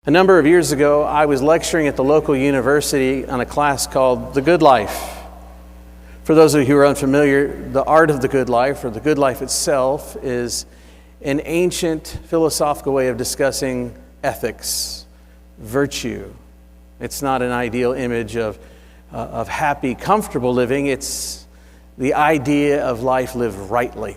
A number of years ago, I was lecturing at the local university on a class called The Good Life. For those of you who are unfamiliar, the art of the good life, or the good life itself, is an ancient philosophical way of discussing ethics, virtue. It's not an ideal image of happy, comfortable living. It's the idea of life lived rightly.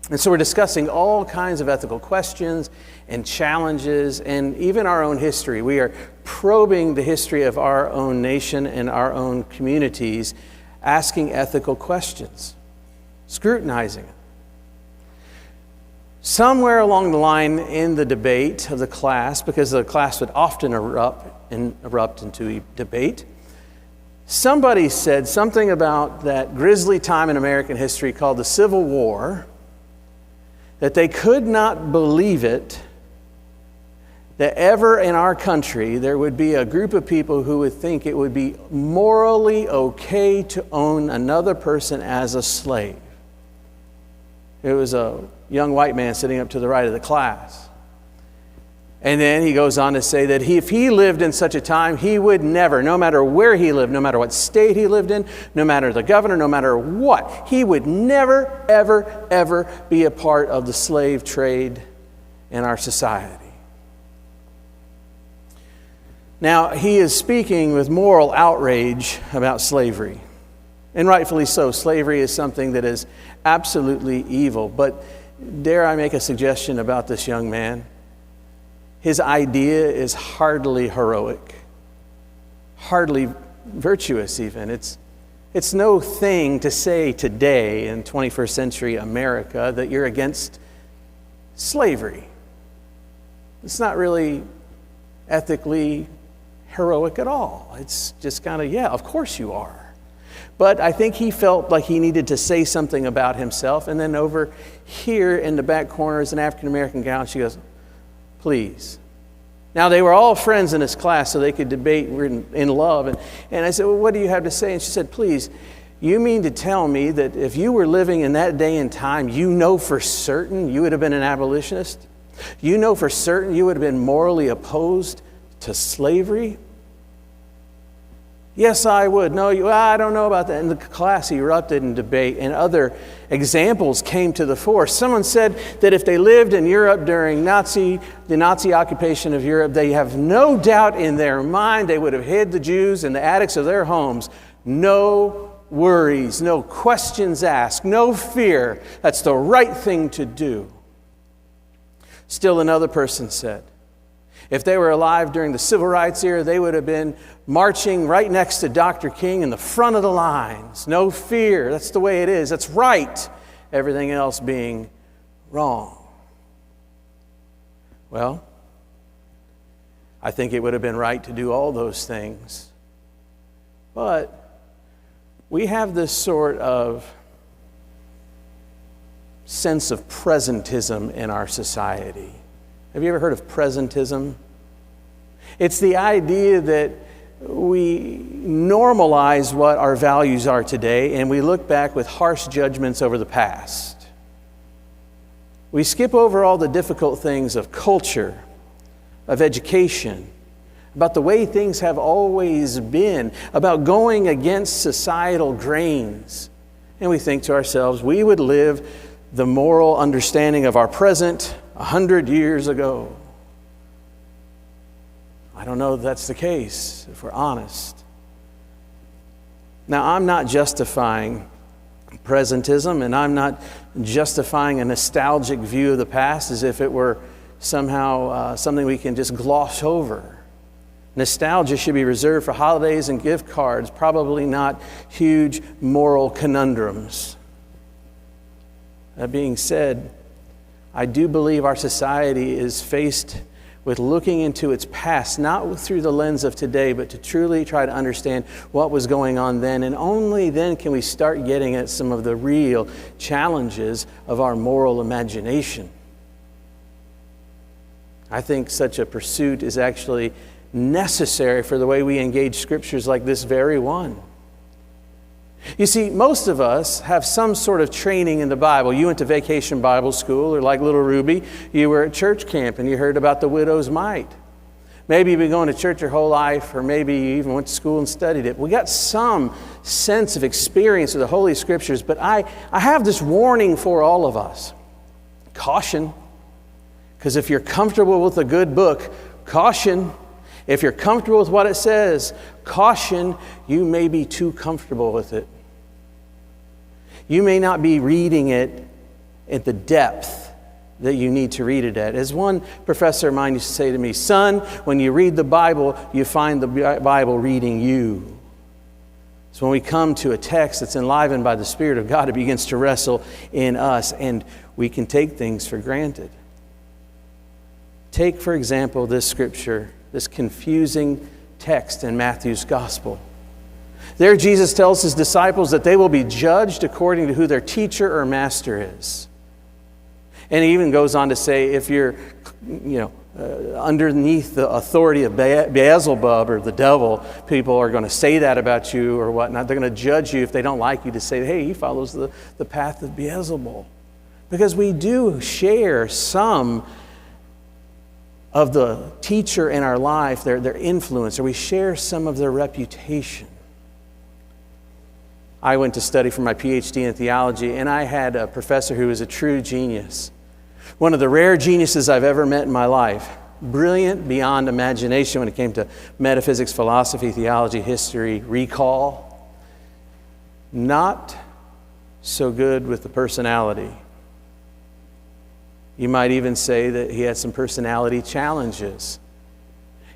And so we're discussing all kinds of ethical questions and challenges and even our own history. We are probing the history of our own nation and our own communities, asking ethical questions, scrutinizing it. Somewhere along the line in the debate of the class, because the class would often erupt into a debate, somebody said something about that grisly time in American history called the Civil War, that they could not believe it, that ever in our country there would be a group of people who would think it would be morally okay to own another person as a slave. It was a young white man sitting up to the right of the class. And then he goes on to say that if he lived in such a time, he would never, no matter where he lived, no matter what state he lived in, no matter the governor, no matter what, he would never, ever, ever be a part of the slave trade in our society. Now, he is speaking with moral outrage about slavery. And rightfully so. Slavery is something that is absolutely evil. But dare I make a suggestion about this young man? His idea is hardly heroic, hardly virtuous even. It's no thing to say today in 21st century America that you're against slavery. It's not really ethically heroic at all. It's just kind of, yeah, of course you are. But I think he felt like he needed to say something about himself. And then over here in the back corner is an African-American gal. She goes, please. Now, they were all friends in this class, so they could debate in love. And I said, well, what do you have to say? And she said, please, you mean to tell me that if you were living in that day and time, you know for certain you would have been an abolitionist? You know for certain you would have been morally opposed to slavery? Yes, I would. No, I don't know about that. And the class erupted in debate, and other examples came to the fore. Someone said that if they lived in Europe during the Nazi occupation of Europe, they have no doubt in their mind they would have hid the Jews in the attics of their homes. No worries, no questions asked, no fear. That's the right thing to do. Still another person said, if they were alive during the civil rights era, they would have been marching right next to Dr. King in the front of the lines. No fear. That's the way it is. That's right. Everything else being wrong. Well, I think it would have been right to do all those things. But we have this sort of sense of presentism in our society. Have you ever heard of presentism? It's the idea that we normalize what our values are today and we look back with harsh judgments over the past. We skip over all the difficult things of culture, of education, about the way things have always been, about going against societal grains. And we think to ourselves, we would live the moral understanding of our present 100 years ago. I don't know if that's the case, if we're honest. Now, I'm not justifying presentism, and I'm not justifying a nostalgic view of the past as if it were somehow something we can just gloss over. Nostalgia should be reserved for holidays and gift cards, probably not huge moral conundrums. That being said, I do believe our society is faced with looking into its past, not through the lens of today, but to truly try to understand what was going on then. And only then can we start getting at some of the real challenges of our moral imagination. I think such a pursuit is actually necessary for the way we engage scriptures like this very one. You see, most of us have some sort of training in the Bible. You went to vacation Bible school, or like little Ruby, you were at church camp and you heard about the widow's mite. Maybe you've been going to church your whole life, or maybe you even went to school and studied it. We got some sense of experience of the Holy Scriptures, but I have this warning for all of us. Caution. Because if you're comfortable with a good book, caution. If you're comfortable with what it says, caution, you may be too comfortable with it. You may not be reading it at the depth that you need to read it at. As one professor of mine used to say to me, son, when you read the Bible, you find the Bible reading you. So when we come to a text that's enlivened by the Spirit of God, it begins to wrestle in us, and we can take things for granted. Take, for example, this scripture, this confusing text in Matthew's Gospel. There Jesus tells his disciples that they will be judged according to who their teacher or master is. And he even goes on to say, if you're, underneath the authority of Beelzebub or the devil, people are going to say that about you or whatnot. They're going to judge you if they don't like you to say, hey, he follows the path of Beelzebub. Because we do share some of the teacher in our life, their influence, or we share some of their reputation. I went to study for my PhD in theology, and I had a professor who was a true genius. One of the rare geniuses I've ever met in my life. Brilliant beyond imagination when it came to metaphysics, philosophy, theology, history, recall. Not so good with the personality. You might even say that he had some personality challenges.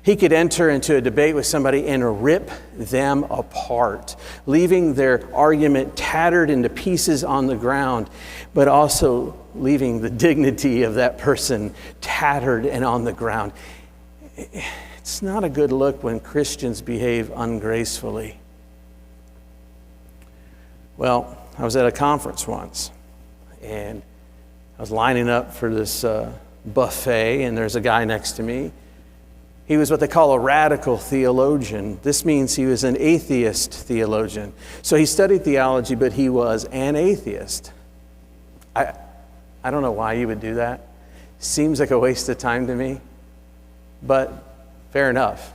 He could enter into a debate with somebody and rip them apart, leaving their argument tattered into pieces on the ground, but also leaving the dignity of that person tattered and on the ground. It's not a good look when Christians behave ungracefully. Well, I was at a conference once, and I was lining up for this buffet, and there's a guy next to me. He was what they call a radical theologian. This means he was an atheist theologian. So he studied theology, but he was an atheist. I don't know why you would do that. Seems like a waste of time to me, but fair enough.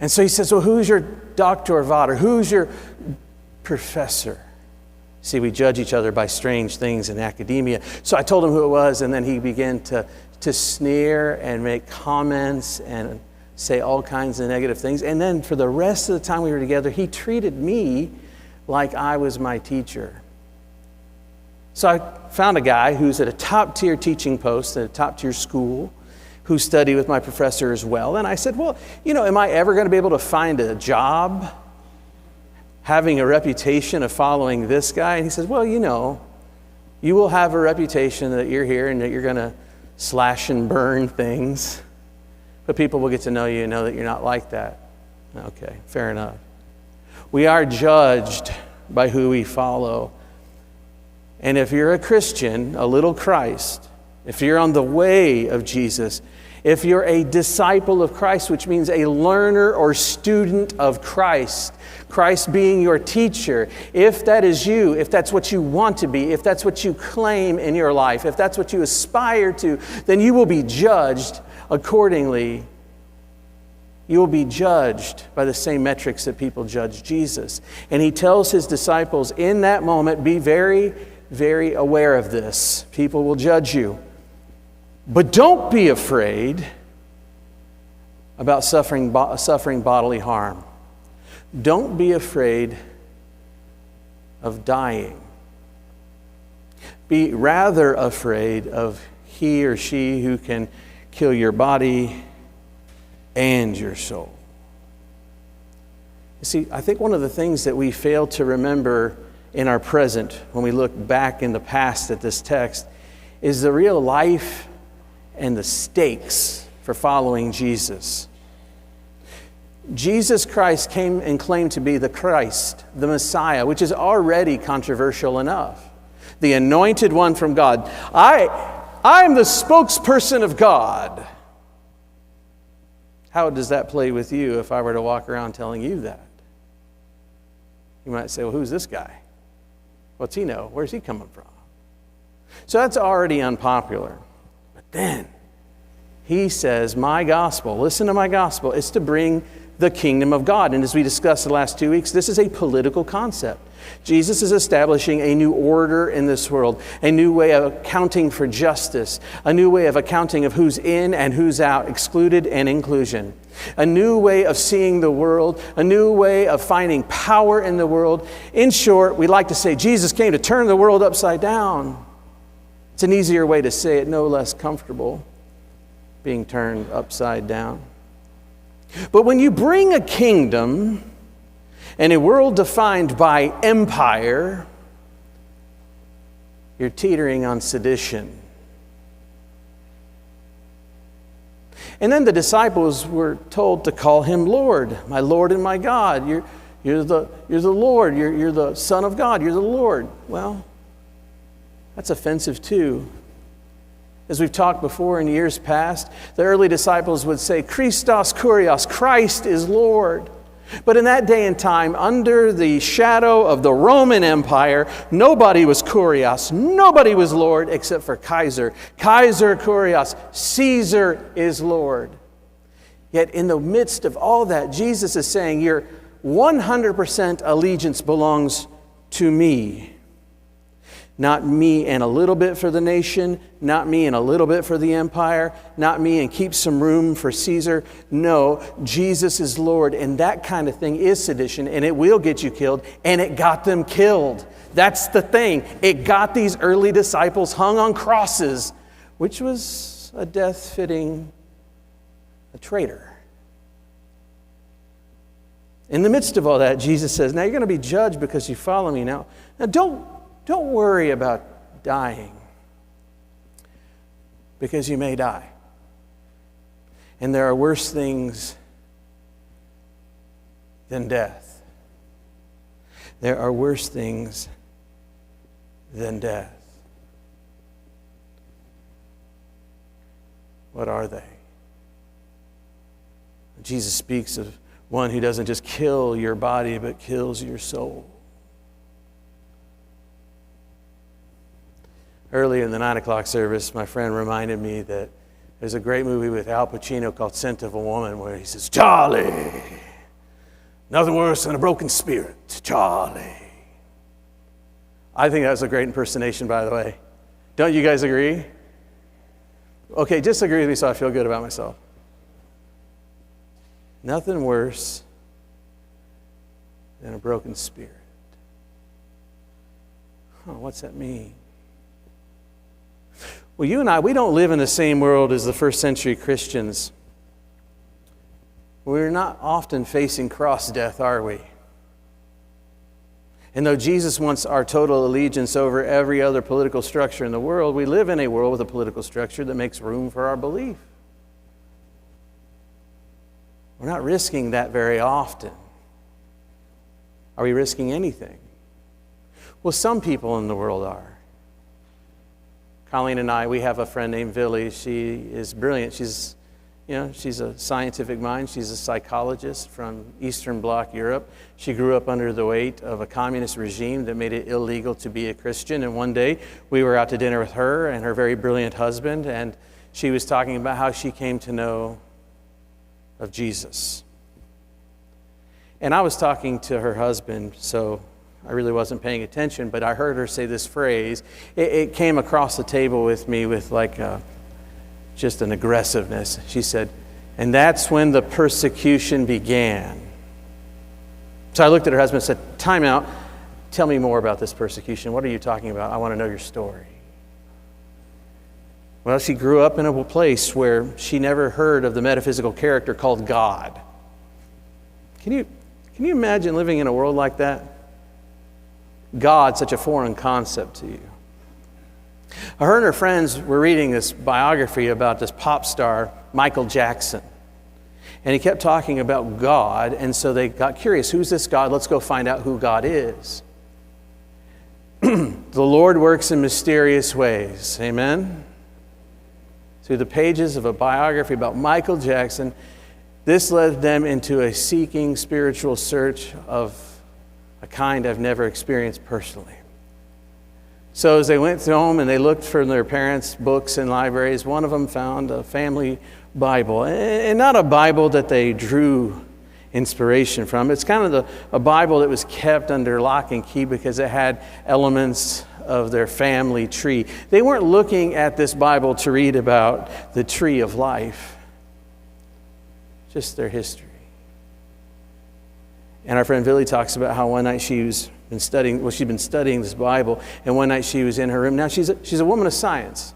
And so he says, well, who's your doctor vater? Who's your professor? See, we judge each other by strange things in academia. So I told him who it was, and then he began to sneer and make comments and say all kinds of negative things. And then for the rest of the time we were together, he treated me like I was my teacher. So I found a guy who's at a top-tier teaching post at a top-tier school who studied with my professor as well. And I said, well, am I ever going to be able to find a job having a reputation of following this guy? And he says, well, you will have a reputation that you're here and that you're going to slash and burn things, but people will get to know you and know that you're not like that. Okay, fair enough. We are judged by who we follow. And if you're a Christian, a little Christ, if you're on the way of Jesus, if you're a disciple of Christ, which means a learner or student of Christ, Christ being your teacher, if that is you, if that's what you want to be, if that's what you claim in your life, if that's what you aspire to, then you will be judged accordingly. You will be judged by the same metrics that people judge Jesus. And he tells his disciples in that moment, be very, very aware of this. People will judge you. But don't be afraid about suffering bodily harm. Don't be afraid of dying. Be rather afraid of he or she who can kill your body and your soul. You see, I think one of the things that we fail to remember in our present when we look back in the past at this text is the real life and the stakes for following Jesus. Jesus Christ came and claimed to be the Christ, the Messiah, which is already controversial enough. The anointed one from God. I'm the spokesperson of God. How does that play with you if I were to walk around telling you that? You might say, well, who's this guy? What's he know? Where's he coming from? So that's already unpopular. But then He says, my gospel, listen to my gospel, is to bring the kingdom of God. And as we discussed the last 2 weeks, this is a political concept. Jesus is establishing a new order in this world, a new way of accounting for justice, a new way of accounting of who's in and who's out, excluded and inclusion, a new way of seeing the world, a new way of finding power in the world. In short, we like to say Jesus came to turn the world upside down. It's an easier way to say it, no less comfortable, being turned upside down. But when you bring a kingdom and a world defined by empire, you're teetering on sedition. And then the disciples were told to call him Lord, my Lord and my God. You're the Lord, you're the Son of God, you're the Lord. Well, that's offensive too. As we've talked before in years past, the early disciples would say, Christos Kurios, Christ is Lord. But in that day and time, under the shadow of the Roman Empire, nobody was Kurios, nobody was Lord except for Kaiser. Kaiser Kurios, Caesar is Lord. Yet in the midst of all that, Jesus is saying, your 100% allegiance belongs to me. Not me and a little bit for the nation, not me and a little bit for the empire, not me and keep some room for Caesar. No, Jesus is Lord, and that kind of thing is sedition, and it will get you killed, and it got them killed. That's the thing. It got these early disciples hung on crosses, which was a death fitting a traitor. In the midst of all that, Jesus says, now you're going to be judged because you follow me. Now don't worry about dying, because you may die. And there are worse things than death. There are worse things than death. What are they? Jesus speaks of one who doesn't just kill your body, but kills your soul. Earlier in the 9 o'clock service, my friend reminded me that there's a great movie with Al Pacino called Scent of a Woman, where he says, Charlie, nothing worse than a broken spirit, Charlie. I think that was a great impersonation, by the way. Don't you guys agree? Okay, just agree with me so I feel good about myself. Nothing worse than a broken spirit. What's that mean? Well, you and I, we don't live in the same world as the first century Christians. We're not often facing cross death, are we? And though Jesus wants our total allegiance over every other political structure in the world, we live in a world with a political structure that makes room for our belief. We're not risking that very often. Are we risking anything? Well, some people in the world are. Colleen and I, we have a friend named Villy. She is brilliant. She's a scientific mind. She's a psychologist from Eastern Bloc Europe. She grew up under the weight of a communist regime that made it illegal to be a Christian. And one day, we were out to dinner with her and her very brilliant husband, and she was talking about how she came to know of Jesus. And I was talking to her husband, so I really wasn't paying attention, but I heard her say this phrase. It came across the table with me with just an aggressiveness. She said, and that's when the persecution began. So I looked at her husband and said, time out. Tell me more about this persecution. What are you talking about? I want to know your story. Well, she grew up in a place where she never heard of the metaphysical character called God. Can you imagine living in a world like that? God, such a foreign concept to you. Her and her friends were reading this biography about this pop star, Michael Jackson. And he kept talking about God, and so they got curious. Who's this God? Let's go find out who God is. The Lord works in mysterious ways. Amen? Through the pages of a biography about Michael Jackson, this led them into a seeking spiritual search of a kind I've never experienced personally. So as they went home and they looked for their parents' books and libraries, one of them found a family Bible, and not a Bible that they drew inspiration from. It's kind of a Bible that was kept under lock and key because it had elements of their family tree. They weren't looking at this Bible to read about the tree of life, just their history. And our friend Billy talks about how one night she'd been studying this Bible, and one night she was in her room. Now she's a woman of science,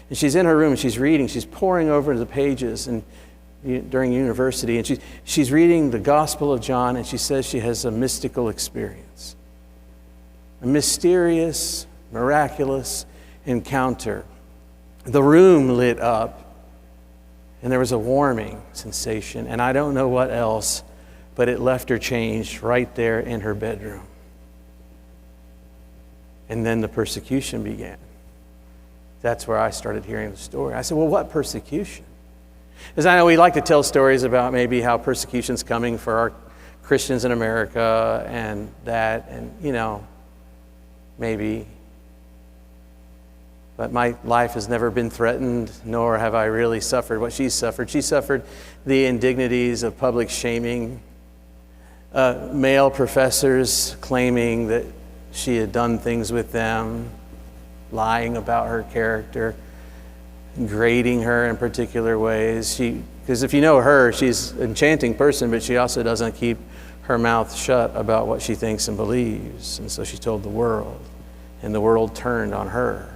and she's in her room and she's reading. She's poring over the pages and during university, and she's reading the Gospel of John, and she says she has a mystical experience, a mysterious, miraculous encounter. The room lit up, and there was a warming sensation, and I don't know what else, but it left her changed right there in her bedroom. And then the persecution began. That's where I started hearing the story. I said, well, what persecution? Because I know we like to tell stories about maybe how persecution's coming for our Christians in America and that, and, maybe. But my life has never been threatened, nor have I really suffered what she suffered. She suffered the indignities of public shaming, male professors claiming that she had done things with them, lying about her character, grading her in particular ways. Because if you know her, she's an enchanting person, but she also doesn't keep her mouth shut about what she thinks and believes. And so she told the world, and the world turned on her.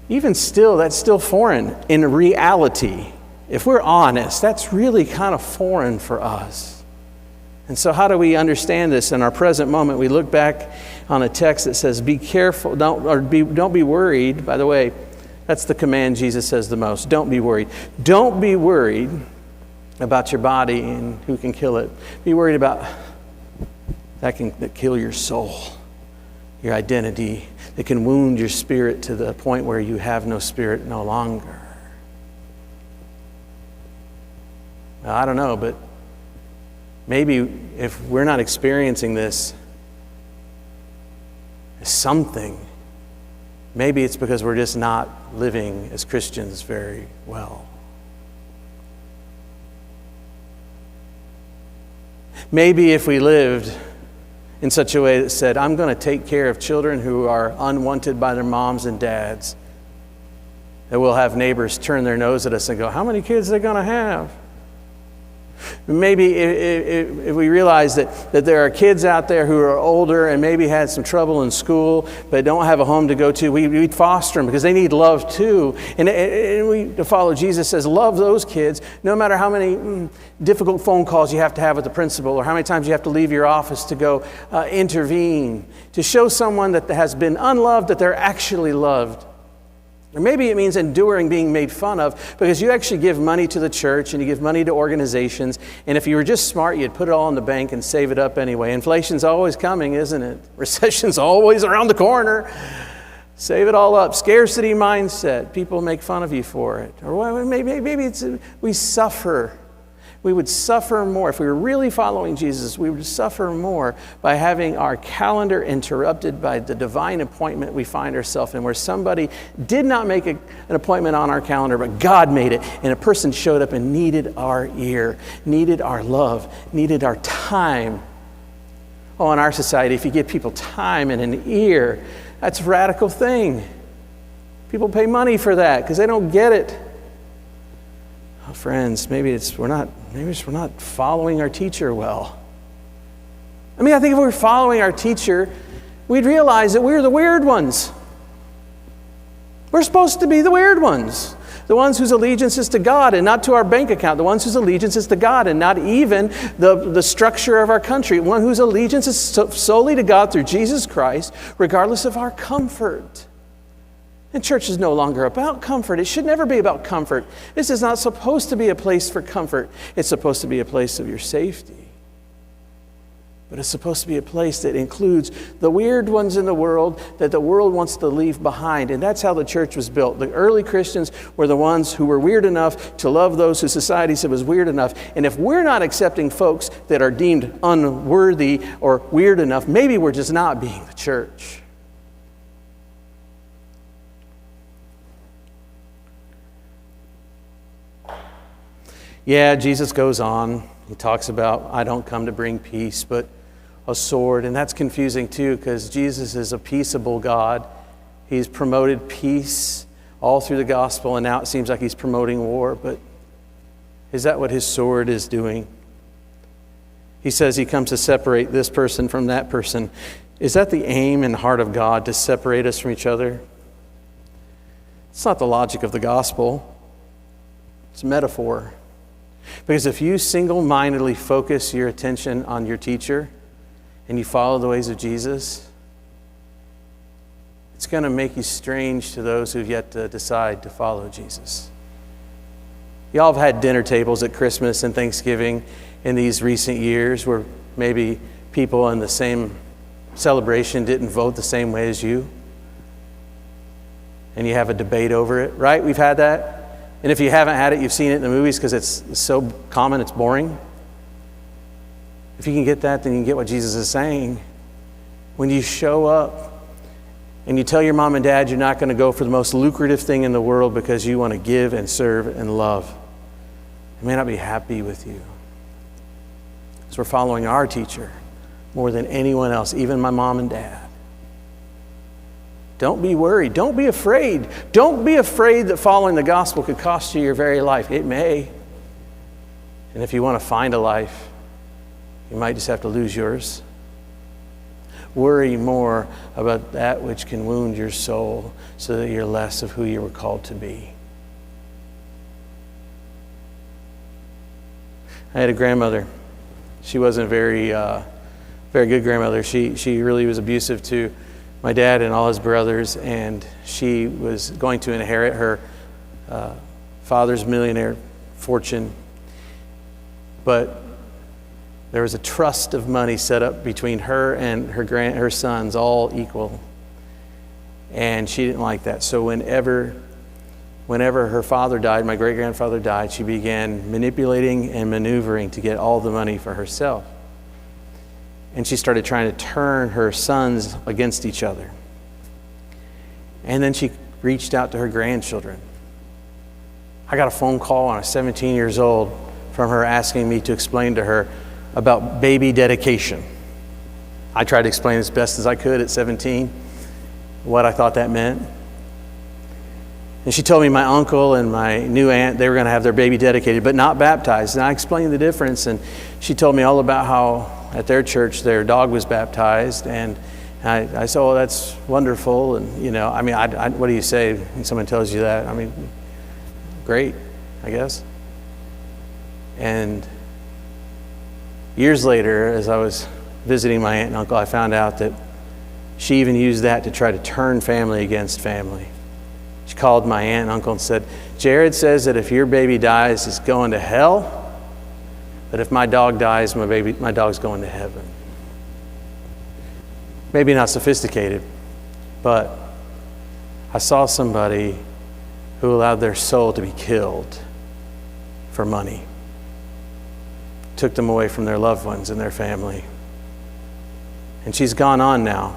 Even still, that's still foreign in reality. If we're honest, that's really kind of foreign for us. And so how do we understand this in our present moment? We look back on a text that says, be careful, don't be worried. By the way, that's the command Jesus says the most. Don't be worried. Don't be worried about your body and who can kill it. Be worried about that kill your soul, your identity, that can wound your spirit to the point where you have no spirit no longer. Well, I don't know, but maybe if we're not experiencing this as something, maybe it's because we're just not living as Christians very well. Maybe if we lived in such a way that said, I'm going to take care of children who are unwanted by their moms and dads, that we'll have neighbors turn their nose at us and go, how many kids are they going to have? Maybe if we realize that there are kids out there who are older and maybe had some trouble in school but don't have a home to go to, we'd foster them because they need love too. And we, to follow Jesus, says love those kids no matter how many difficult phone calls you have to have with the principal or how many times you have to leave your office to go intervene, to show someone that has been unloved that they're actually loved. Or maybe it means enduring being made fun of because you actually give money to the church and you give money to organizations, and if you were just smart, you'd put it all in the bank and save it up anyway. Inflation's always coming, isn't it? Recession's always around the corner. Save it all up. Scarcity mindset. People make fun of you for it. Or maybe it's we suffer. We would suffer more. If we were really following Jesus, we would suffer more by having our calendar interrupted by the divine appointment we find ourselves in, where somebody did not make an appointment on our calendar, but God made it, and a person showed up and needed our ear, needed our love, needed our time. Oh, in our society, if you give people time and an ear, that's a radical thing. People pay money for that because they don't get it. Oh, friends, maybe we're not following our teacher well. I think if we were following our teacher, we'd realize that we're the weird ones. We're supposed to be the weird ones. The ones whose allegiance is to God and not to our bank account. The ones whose allegiance is to God and not even the structure of our country. One whose allegiance is solely to God through Jesus Christ, regardless of our comfort. And church is no longer about comfort. It should never be about comfort. This is not supposed to be a place for comfort. It's supposed to be a place of your safety. But it's supposed to be a place that includes the weird ones in the world that the world wants to leave behind. And that's how the church was built. The early Christians were the ones who were weird enough to love those who society said was weird enough. And if we're not accepting folks that are deemed unworthy or weird enough, maybe we're just not being the church. Yeah, Jesus goes on. He talks about, I don't come to bring peace, but a sword. And that's confusing too, because Jesus is a peaceable God. He's promoted peace all through the gospel, and now it seems like he's promoting war. But is that what his sword is doing? He says he comes to separate this person from that person. Is that the aim and heart of God, to separate us from each other? It's not the logic of the gospel. It's a metaphor. Because if you single-mindedly focus your attention on your teacher and you follow the ways of Jesus, it's going to make you strange to those who've yet to decide to follow Jesus. Y'all have had dinner tables at Christmas and Thanksgiving in these recent years where maybe people in the same celebration didn't vote the same way as you. And you have a debate over it, right? We've had that. And if you haven't had it, you've seen it in the movies because it's so common, it's boring. If you can get that, then you can get what Jesus is saying. When you show up and you tell your mom and dad you're not going to go for the most lucrative thing in the world because you want to give and serve and love, they may not be happy with you. So we're following our teacher more than anyone else, even my mom and dad. Don't be worried. Don't be afraid. Don't be afraid that following the gospel could cost you your very life. It may. And if you want to find a life, you might just have to lose yours. Worry more about that which can wound your soul so that you're less of who you were called to be. I had a grandmother. She wasn't a very good grandmother. She really was abusive to my dad and all his brothers, and she was going to inherit her father's millionaire fortune. But there was a trust of money set up between her and her sons, all equal. And she didn't like that. So whenever her father died, my great-grandfather died, she began manipulating and maneuvering to get all the money for herself. And she started trying to turn her sons against each other. And then she reached out to her grandchildren. I got a phone call when I was 17 years old from her asking me to explain to her about baby dedication. I tried to explain as best as I could at 17 what I thought that meant. And she told me my uncle and my new aunt, they were going to have their baby dedicated, but not baptized. And I explained the difference. And she told me all about how at their church, their dog was baptized, and I said, "Oh, that's wonderful." And what do you say when someone tells you that? Great, I guess. And years later, as I was visiting my aunt and uncle, I found out that she even used that to try to turn family against family. She called my aunt and uncle and said, "Jarrod says that if your baby dies, he's going to hell. But if my dog dies, my dog's going to heaven." Maybe not sophisticated, but I saw somebody who allowed their soul to be killed for money. Took them away from their loved ones and their family. And she's gone on now.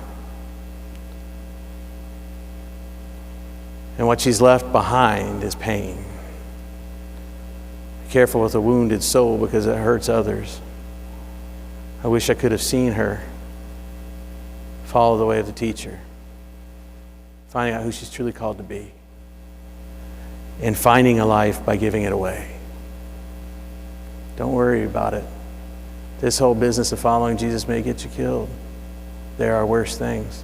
And what she's left behind is pain. Careful with a wounded soul because it hurts others. I wish I could have seen her follow the way of the teacher, finding out who she's truly called to be, and finding a life by giving it away. Don't worry about it. This whole business of following Jesus may get you killed. There are worse things.